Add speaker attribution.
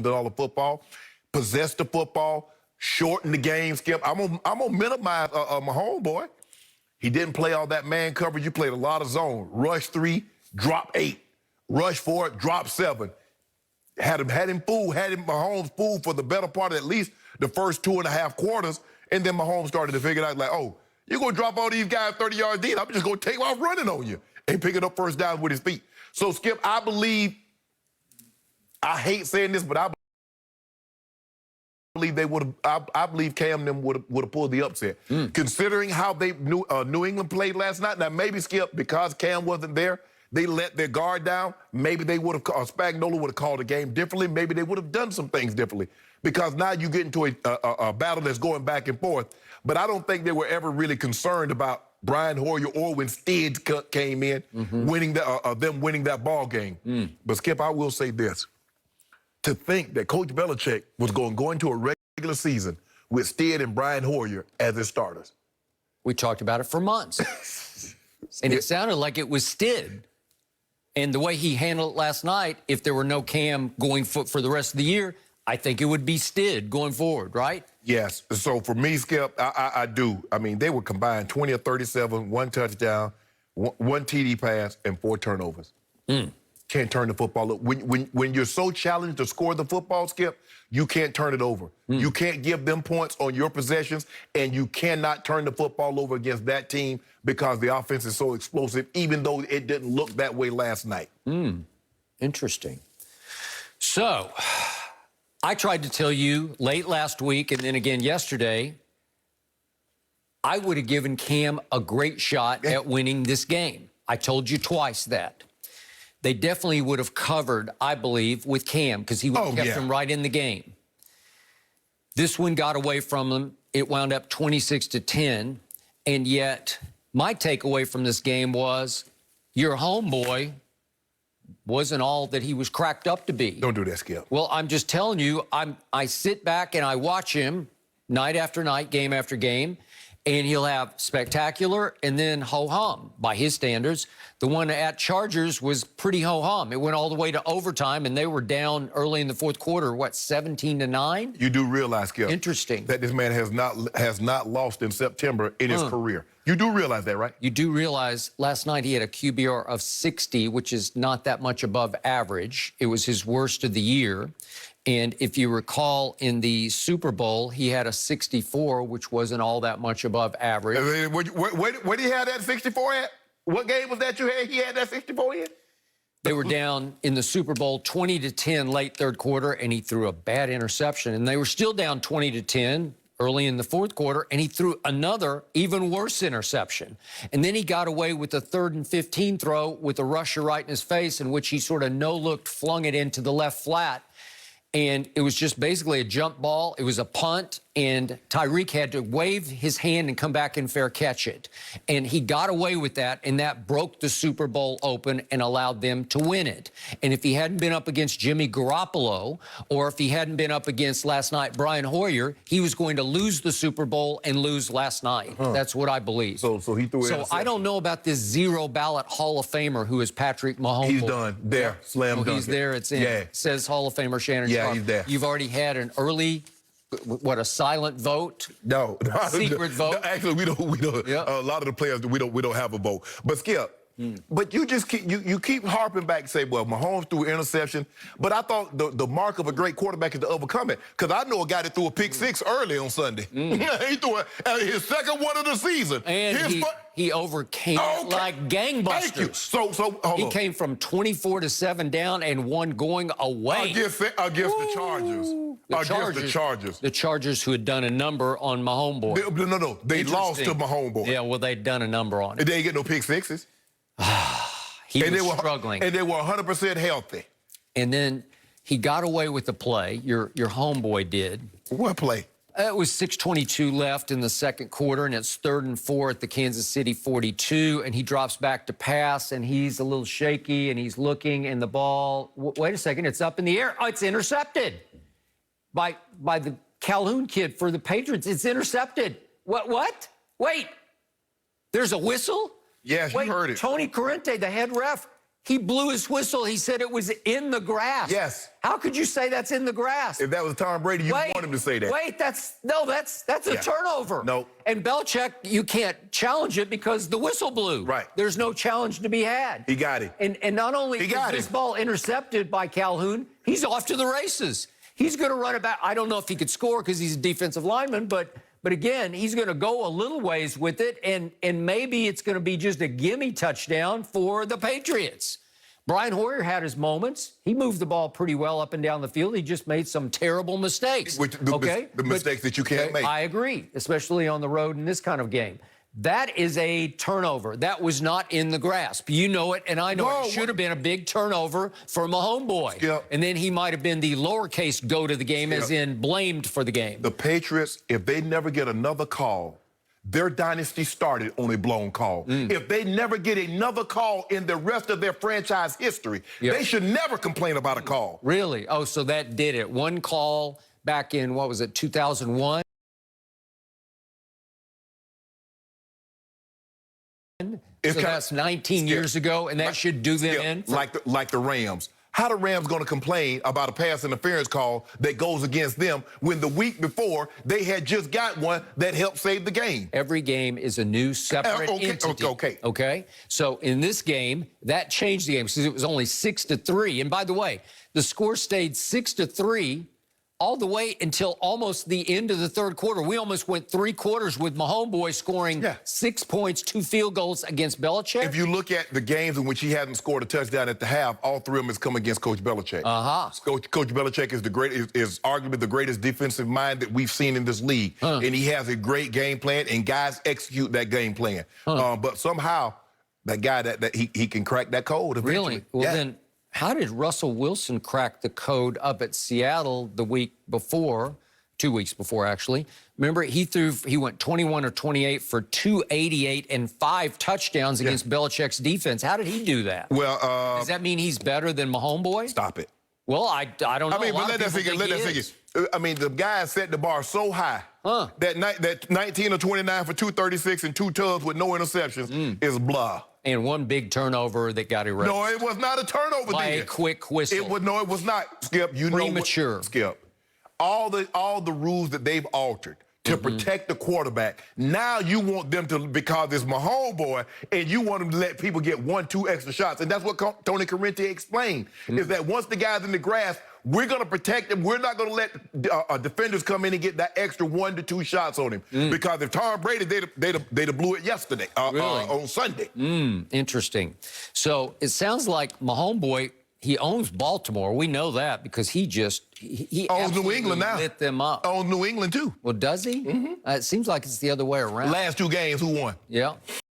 Speaker 1: than all the football, possess the football, shorten the game, Skip. I'm gonna minimize my homeboy. He didn't play all that man coverage. You played a lot of zone. Rush 3, drop 8. Rush 4, drop 7. Had him Mahomes fooled for the better part of at least the first 2.5 quarters, and then Mahomes started to figure it out like, oh, you're gonna drop all these guys 30 yards deep. I'm just gonna take off running on you and pick it up first down with his feet. So, Skip, I believe, I hate saying this, but I believe they would have. I believe Cam them would have pulled the upset, considering how New England played last night. Now maybe Skip, because Cam wasn't there, they let their guard down. Maybe they would have. Spagnuolo would have called the game differently. Maybe they would have done some things differently, because now you get into a battle that's going back and forth. But I don't think they were ever really concerned about Brian Hoyer or when Steeds came in, winning them winning that ball game. But Skip, I will say this. To think that Coach Belichick was going to go into a regular season with Steed and Brian Hoyer as his starters.
Speaker 2: We talked about it for months. And it sounded like it was Steed. And the way he handled it last night, if there were no Cam going for the rest of the year, I think it would be Steed going forward, right? Yes.
Speaker 1: So for me, Skip, I do. I mean, they were combined 20 of 37, 1 touchdown, one TD pass, and 4 turnovers. Can't turn the football up. When you're so challenged to score the football, Skip, you can't turn it over. You can't give them points on your possessions, and you cannot turn the football over against that team because the offense is so explosive, even though it didn't look that way last night.
Speaker 2: Interesting. So, I tried to tell you late last week and then again yesterday, I would have given Cam a great shot at winning this game. I told you twice that. They definitely would have covered, I believe, with Cam because he would have kept him right in the game. This one got away from them. It wound up 26-10. And yet, my takeaway from this game was your homeboy wasn't all that he was cracked up to be.
Speaker 1: Don't do that, Skip.
Speaker 2: Well, I'm just telling you, I sit back and I watch him night after night, game after game, and he'll have spectacular and then ho-hum by his standards. The one at Chargers was pretty ho-hum. It went all the way to overtime, and they were down early in the fourth quarter, what, 17-9?
Speaker 1: You do realize, Skip,
Speaker 2: interesting,
Speaker 1: that this man has not lost in September in his career. You do realize that, right?
Speaker 2: You do realize last night he had a QBR of 60, which is not that much above average. It was his worst of the year. And if you recall, in the Super Bowl, he had a 64, which wasn't all that much above average.
Speaker 1: Where did he have that 64 at? What game was that he had that 64 in?
Speaker 2: They were down in the Super Bowl 20-10 late third quarter, and he threw a bad interception. And they were still down 20-10 early in the fourth quarter, and he threw another even worse interception. And then he got away with a 3rd and 15 throw with a rusher right in his face, in which he sort of no-looked, flung it into the left flat. And it was just basically a jump ball. It was a punt, and Tyreek had to wave his hand and come back and fair catch it. And he got away with that, and that broke the Super Bowl open and allowed them to win it. And if he hadn't been up against Jimmy Garoppolo, or if he hadn't been up against last night Brian Hoyer, he was going to lose the Super Bowl and lose last night. That's what I believe.
Speaker 1: So he threw it.
Speaker 2: So I don't know about this zero-ballot Hall of Famer who is Patrick Mahomes.
Speaker 1: He's done. There. Slam dunk.
Speaker 2: He's there. It's in.
Speaker 1: Yeah.
Speaker 2: Says Hall of Famer Shannon.
Speaker 1: Yeah, he's there.
Speaker 2: You've already had an early, what, a silent vote?
Speaker 1: No.
Speaker 2: Secret vote?
Speaker 1: No, actually, we don't.
Speaker 2: Yep.
Speaker 1: A lot of the players, we don't have a vote. But Skip, but you just keep harping back and say, well, Mahomes threw an interception. But I thought the mark of a great quarterback is to overcome it. Because I know a guy that threw a pick 6 early on Sunday. He threw his second one of the season.
Speaker 2: And he overcame it like gangbusters.
Speaker 1: Thank you. So hold on.
Speaker 2: He came from 24-7 down and one going away.
Speaker 1: Against the Chargers.
Speaker 2: The Chargers, who had done a number on Mahomes.
Speaker 1: No. They lost to Mahomes.
Speaker 2: Yeah, well, they'd done a number on it.
Speaker 1: They didn't get no pick 6s.
Speaker 2: He was struggling.
Speaker 1: And they were 100% healthy.
Speaker 2: And then he got away with the play. Your homeboy did.
Speaker 1: What play?
Speaker 2: It was 6:22 left in the second quarter, and it's 3rd and 4 at the Kansas City 42, and he drops back to pass, and he's a little shaky, and he's looking, and the ball, wait a second, it's up in the air. Oh, it's intercepted by the Calhoun kid for the Patriots. It's intercepted. What? Wait, there's a whistle?
Speaker 1: Yes, you heard it.
Speaker 2: Tony Corrente, the head ref, He blew his whistle. He said it was in the grass.
Speaker 1: Yes.
Speaker 2: How could you say that's in the grass?
Speaker 1: If that was Tom Brady, you want him to say that.
Speaker 2: Wait, that's a turnover.
Speaker 1: No.
Speaker 2: And Belichick, you can't challenge it because the whistle blew.
Speaker 1: Right.
Speaker 2: There's no challenge to be had.
Speaker 1: He got it.
Speaker 2: And not only is this
Speaker 1: it.
Speaker 2: ball intercepted by Calhoun, he's off to the races. He's going to run it back. I don't know if he could score because he's a defensive lineman, but again, he's going to go a little ways with it, and maybe it's going to be just a gimme touchdown for the Patriots. Brian Hoyer had his moments. He moved the ball pretty well up and down the field. He just made some terrible mistakes.
Speaker 1: The mistakes that you can't make.
Speaker 2: I agree, especially on the road in this kind of game. That is a turnover. That was not in the grasp. You know it, and I know it. Should have been a big turnover for Mahomes boy.
Speaker 1: Skip.
Speaker 2: And then he might have been the lowercase go to the game,
Speaker 1: Skip.
Speaker 2: as in blamed for the game.
Speaker 1: The Patriots, if they never get another call, their dynasty started on a blown call. If they never get another call in the rest of their franchise history, they should never complain about a call.
Speaker 2: Really? Oh, so that did it. One call back in, what was it, 2001? So that's 19 years ago, and that should do them in?
Speaker 1: Like the Rams. How the Rams going to complain about a pass interference call that goes against them when the week before they had just got one that helped save the game?
Speaker 2: Every game is a new separate entity. Okay. So in this game, that changed the game because it was only 6-3. And by the way, the score stayed 6-3 all the way until almost the end of the third quarter. We almost went 3 quarters with Mahomes boy scoring 6 points, 2 field goals against Belichick.
Speaker 1: If you look at the games in which he hasn't scored a touchdown at the half, all 3 of them has come against Coach Belichick. Coach Belichick is arguably the greatest defensive mind that we've seen in this league. And he has a great game plan, and guys execute that game plan. But somehow, that guy, he can crack that code eventually.
Speaker 2: Really? Well, then, how did Russell Wilson crack the code up at Seattle the week before, 2 weeks before, actually? Remember, he went 21 or 28 for 288 and 5 touchdowns against Belichick's defense. How did he do that?
Speaker 1: Well,
Speaker 2: does that mean he's better than Mahomes boy?
Speaker 1: Stop it.
Speaker 2: Well, I don't know.
Speaker 1: I mean, but let that figure. I mean, the guy set the bar so high that 19 or 29 for 236 and 2 tubs with no interceptions is blah.
Speaker 2: And one big turnover that got erased.
Speaker 1: No, it was not a turnover.
Speaker 2: By a quick whistle.
Speaker 1: It was not. Skip, you
Speaker 2: premature.
Speaker 1: know, Skip, all the rules that they've altered to protect the quarterback. Now you want them to, because it's Mahomes boy, and you want them to let people get 1, 2 extra shots. And that's what Tony Corrente explained, is that once the guy's in the grass, we're going to protect him. We're not going to let defenders come in and get that extra 1 to 2 shots on him. Because if Tom Brady, they'd have blew it yesterday, on Sunday.
Speaker 2: Interesting. So it sounds like Mahomes boy, he owns Baltimore. We know that because he
Speaker 1: owns New England now.
Speaker 2: Lit them up.
Speaker 1: Owns New England too.
Speaker 2: Well, does he? It seems like it's the other way around.
Speaker 1: Last 2 games, who won?
Speaker 2: Yeah.